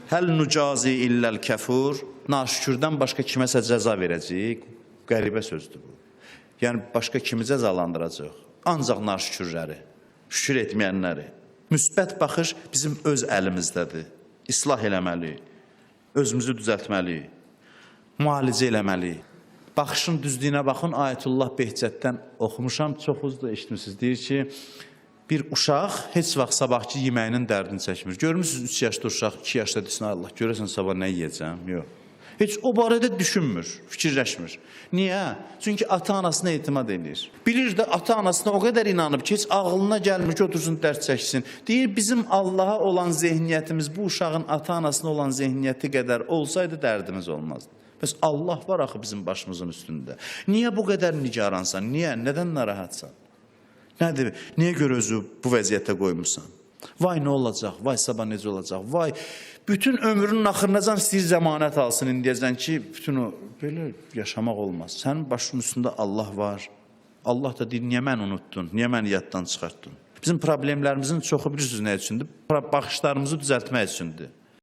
Həl nucazi illəl kəfur. Naşükürdən başqa kiməsə cəza verəcəyik. Qəribə sözdür bu. Yəni, başqa kimi cəzalandıracaq? Ancaq naşükürləri, şükür etməyənləri. Müsbət baxış bizim öz əlimizdədir. İslah eləməliyik, özümüzü düzəltməliyik, müalicə eləməliyik. Baxışın düzlüyünə baxın, Ayətullah Behcətdən oxumuşam, çox uzun eşitmişsiniz. Deyir ki, bir uşaq heç vaxt sabahki yeməyinin dərdini çəkmir. Görmürsünüz 3 yaşlı uşaq 2 yaşda desin, Allah, görəsən sabah nə yiyəcəm? Yox. Heç o barədə düşünmür, fikirləşmir. Niyə? Çünki ata-anasına etimad edir. Bilir də ata-anasına o qədər inanıb ki, heç ağlına gəlmir ki, otursun, dərd çəksin. Deyir, bizim Allaha olan zehniyyətimiz bu uşağın ata-anasına olan zehniyyəti qədər olsaydı dərdimiz olmazdı. Bəs Allah var axı bizim başımızın üstündə. Niyə bu qədər nigaransan? Niyə? Nədən narahatsan? Nədir? Niyə görə özü bu vəziyyətə qoymuşsan? Vay nə olacaq? Vay sabah necə olacaq? Vay bütün ömrünün axırınacan istəyir zəmanət alsın indiyəcən ki, bütün o belə yaşamaq olmaz. Sənin başının üstündə Allah var. Allah da deyir, niyə mən unuttun? Niyə məni yaddan çıxartdın? Bizim problemlərimizin çoxu bilirsiniz nə üçündür? Baxışlarımızı düzəltmək üçündür.